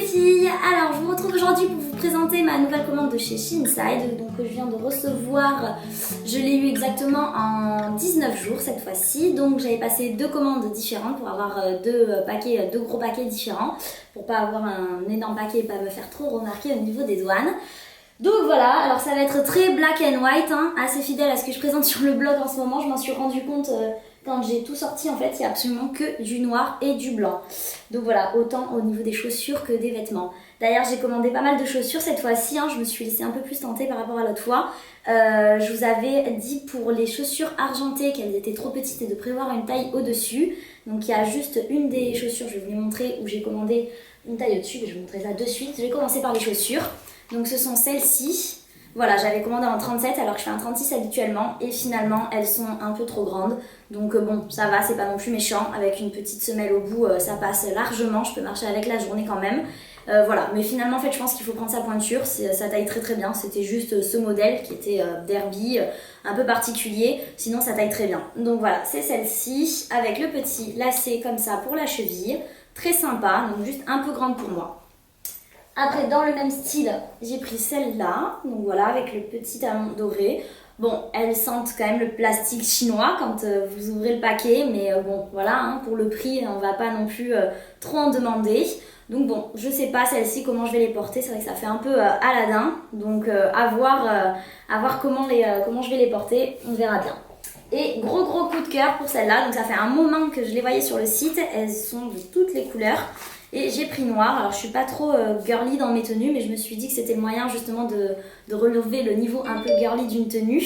les filles, alors je vous retrouve aujourd'hui pour vous présenter ma nouvelle commande de chez Shein-Side. Donc je viens de recevoir, je l'ai eu exactement en 19 jours cette fois-ci. Donc j'avais passé deux commandes différentes pour avoir deux gros paquets différents, pour pas avoir un énorme paquet et pas me faire trop remarquer au niveau des douanes. Donc voilà, alors ça va être très black and white, hein, assez fidèle à ce que je présente sur le blog en ce moment. Je m'en suis rendu compte quand j'ai tout sorti, en fait, il n'y a absolument que du noir et du blanc. Donc voilà, autant au niveau des chaussures que des vêtements. D'ailleurs, j'ai commandé pas mal de chaussures cette fois-ci, hein, je me suis laissée un peu plus tenter par rapport à l'autre fois. Je vous avais dit pour les chaussures argentées qu'elles étaient trop petites et de prévoir une taille au-dessus. Donc il y a juste une des chaussures, je vais vous les montrer, où j'ai commandé une taille au-dessus, mais je vais vous montrer ça de suite. Je vais commencer par les chaussures. Donc ce sont celles-ci. Voilà, j'avais commandé en 37 alors que je fais un 36 habituellement et finalement elles sont un peu trop grandes. Donc bon, ça va, c'est pas non plus méchant. Avec une petite semelle au bout, ça passe largement. Je peux marcher avec la journée quand même. Voilà, mais finalement en fait je pense qu'il faut prendre sa pointure. Ça taille très très bien. C'était juste ce modèle qui était derby, un peu particulier. Sinon ça taille très bien. Donc voilà, c'est celle-ci avec le petit lacet comme ça pour la cheville. Très sympa, donc juste un peu grande pour moi. Après, dans le même style, j'ai pris celle-là, donc voilà, avec le petit talon doré. Bon, elles sentent quand même le plastique chinois quand vous ouvrez le paquet, mais bon, voilà, hein, pour le prix, on va pas non plus trop en demander. Donc bon, je sais pas celle-ci comment je vais les porter, c'est vrai que ça fait un peu Aladdin, donc à voir comment je vais les porter, on verra bien. Et gros coup de cœur pour celle-là, donc ça fait un moment que je les voyais sur le site, elles sont de toutes les couleurs. Et j'ai pris noir, alors je suis pas trop girly dans mes tenues, mais je me suis dit que c'était le moyen justement de relever le niveau un peu girly d'une tenue.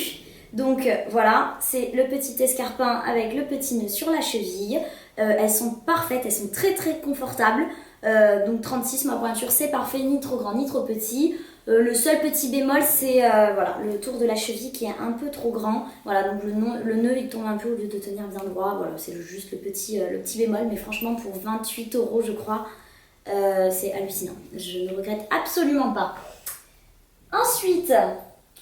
Donc voilà, c'est le petit escarpin avec le petit nœud sur la cheville. Elles sont parfaites, elles sont très très confortables. Donc 36, ma pointure c'est parfait, ni trop grand ni trop petit. Le seul petit bémol c'est voilà, le tour de la cheville qui est un peu trop grand. Voilà, donc le nœud il tombe un peu au lieu de tenir bien droit. Voilà, c'est juste le petit bémol, mais franchement pour 28 € je crois, c'est hallucinant. Je ne regrette absolument pas. Ensuite,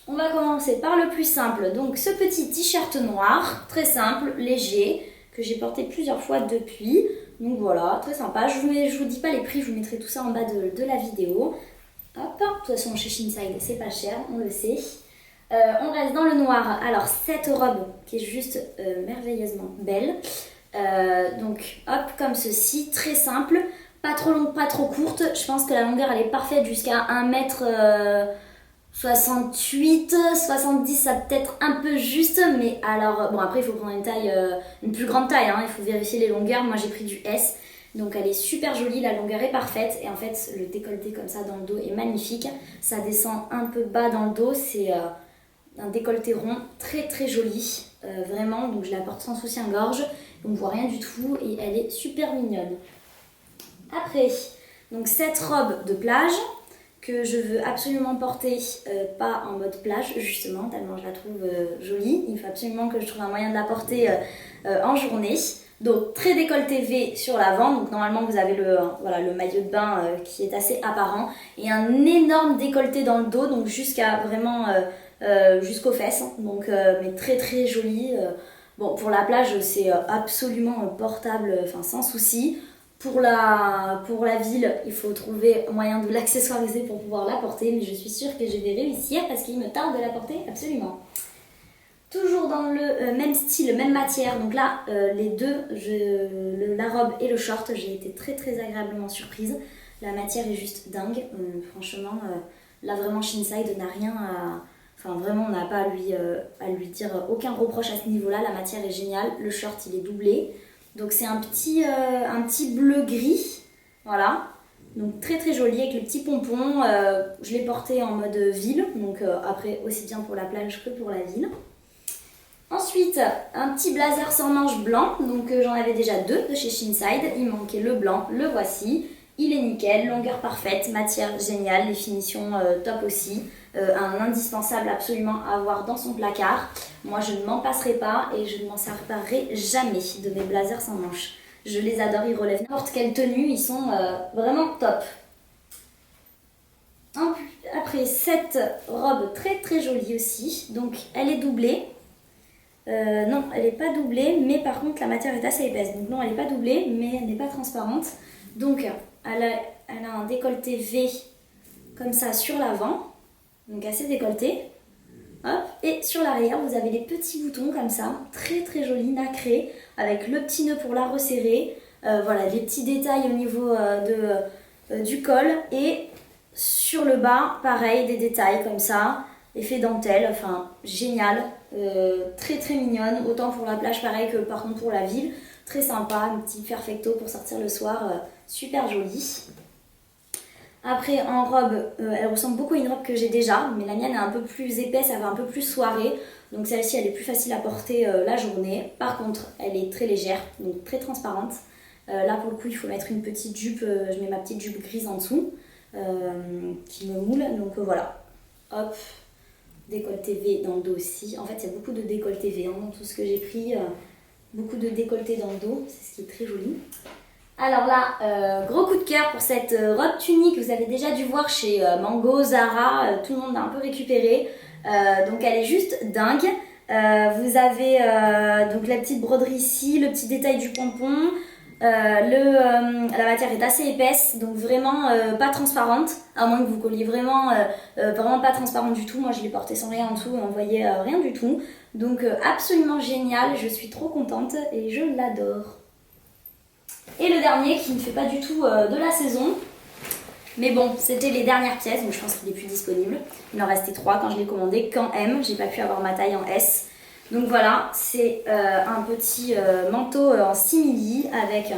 on va commencer par le plus simple. Donc ce petit t-shirt noir, très simple, léger, que j'ai porté plusieurs fois depuis. Donc voilà, très sympa. Je vous dis pas les prix, je vous mettrai tout ça en bas de la vidéo. Hop, de toute façon chez Shein-Side c'est pas cher, on le sait. On reste dans le noir. Alors cette robe qui est juste merveilleusement belle. Donc hop, comme ceci, très simple. Pas trop longue, pas trop courte. Je pense que la longueur elle est parfaite jusqu'à 1m68, 70 ça peut être un peu juste, mais alors bon après il faut prendre une plus grande taille, hein, il faut vérifier les longueurs. Moi j'ai pris du S, donc elle est super jolie, la longueur est parfaite et en fait le décolleté comme ça dans le dos est magnifique. Ça descend un peu bas dans le dos, c'est un décolleté rond très très joli, vraiment. Donc je la porte sans soutien-gorge, on ne voit rien du tout et elle est super mignonne. Après, donc cette robe de plage que je veux absolument porter, pas en mode plage justement, tellement je la trouve jolie. Il faut absolument que je trouve un moyen de la porter en journée. Donc très décolleté V sur l'avant, donc normalement vous avez le maillot de bain qui est assez apparent. Et un énorme décolleté dans le dos, donc jusqu'à vraiment jusqu'aux fesses. Donc, mais très très joli. Bon, pour la plage c'est absolument portable, enfin sans souci. Pour la ville, il faut trouver moyen de l'accessoiriser pour pouvoir la porter, mais je suis sûre que je vais réussir parce qu'il me tarde de la porter absolument. Toujours dans le même style, même matière, donc là les deux, la robe et le short, j'ai été très très agréablement surprise. La matière est juste dingue, franchement, là vraiment Shein-Side n'a rien à... Enfin vraiment on n'a pas à lui dire aucun reproche à ce niveau-là, la matière est géniale, le short il est doublé. Donc c'est un petit bleu gris, voilà, donc très très joli avec le petit pompon. Je l'ai porté en mode ville, donc après aussi bien pour la plage que pour la ville. Ensuite, un petit blazer sans manches blanc, donc j'en avais déjà deux de chez Shein-Side, il manquait le blanc, le voici. Il est nickel, longueur parfaite, matière géniale, les finitions top aussi. Un indispensable absolument à avoir dans son placard. Moi je ne m'en passerai pas et je ne m'en séparerai jamais de mes blazers sans manches. Je les adore, ils relèvent n'importe quelle tenue, ils sont vraiment top. Après cette robe très très jolie aussi, donc elle est doublée. Non, elle n'est pas doublée, mais par contre la matière est assez épaisse. Donc non, elle n'est pas doublée, mais elle n'est pas transparente. Donc elle a un décolleté V comme ça sur l'avant, donc assez décolleté. Hop. Et sur l'arrière, vous avez les petits boutons comme ça, très très jolis, nacrés, avec le petit nœud pour la resserrer. Voilà, les petits détails au niveau du col. Et sur le bas, pareil, des détails comme ça, effet dentelle, enfin génial, très très mignonne, autant pour la plage pareil que par contre pour la ville. Très sympa, un petit perfecto pour sortir le soir, super joli. Après en robe, elle ressemble beaucoup à une robe que j'ai déjà, mais la mienne est un peu plus épaisse, elle va un peu plus soirée. Donc celle-ci elle est plus facile à porter la journée. Par contre elle est très légère, donc très transparente. Là pour le coup il faut mettre une petite jupe, je mets ma petite jupe grise en dessous qui me moule. Donc voilà, hop, décolleté V dans le dos aussi. En fait il y a beaucoup de décolleté V dans tout ce que j'ai pris, beaucoup de décolleté dans le dos, c'est ce qui est très joli. Alors là, gros coup de cœur pour cette robe tunique, vous avez déjà dû voir chez Mango, Zara, tout le monde l'a un peu récupérée. Donc elle est juste dingue. Vous avez donc la petite broderie ici, le petit détail du pompon. La matière est assez épaisse, donc vraiment pas transparente, à moins que vous colliez vraiment, vraiment pas transparente du tout. Moi je l'ai portée sans rien en dessous et on voyait rien du tout. Donc absolument génial, je suis trop contente et je l'adore. Et le dernier qui ne fait pas du tout de la saison, mais bon, c'était les dernières pièces, donc je pense qu'il est plus disponible. Il en restait 3 quand je l'ai commandé, qu'en M, j'ai pas pu avoir ma taille en S. Donc voilà, c'est un petit manteau en simili avec...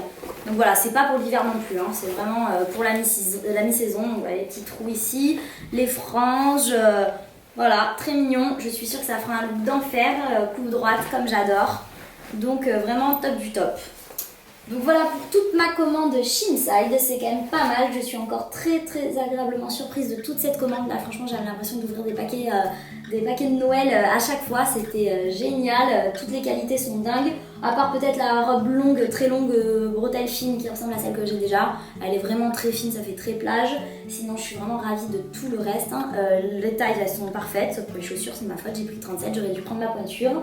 Donc voilà, c'est pas pour l'hiver non plus, hein, c'est vraiment pour la mi-saison. Donc voilà, les petits trous ici, les franges, voilà, très mignon. Je suis sûre que ça fera un look d'enfer, coupe droite comme j'adore. Donc vraiment top du top. Donc voilà pour toute ma commande Shein-Side, c'est quand même pas mal, je suis encore très agréablement surprise de toute cette commande là, franchement j'avais l'impression d'ouvrir des paquets de Noël à chaque fois, c'était génial, toutes les qualités sont dingues, à part peut-être la robe longue, très longue bretelle fine qui ressemble à celle que j'ai déjà, elle est vraiment très fine, ça fait très plage, sinon je suis vraiment ravie de tout le reste, hein. Les tailles elles sont parfaites, pour les chaussures c'est ma faute, j'ai pris 37, j'aurais dû prendre la pointure.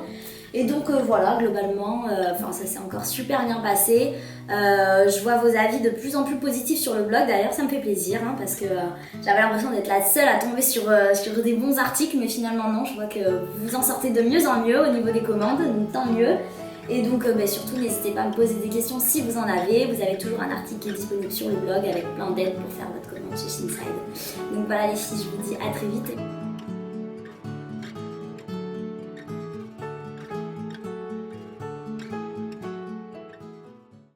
Et donc voilà, globalement, ça s'est encore super bien passé. Je vois vos avis de plus en plus positifs sur le blog, d'ailleurs ça me fait plaisir, hein, parce que j'avais l'impression d'être la seule à tomber sur des bons articles, mais finalement non, je vois que vous en sortez de mieux en mieux au niveau des commandes, donc tant mieux. Et donc surtout n'hésitez pas à me poser des questions si vous en avez, vous avez toujours un article qui est disponible sur le blog avec plein d'aides pour faire votre commande chez Shein-Side. Donc voilà les filles, je vous dis à très vite.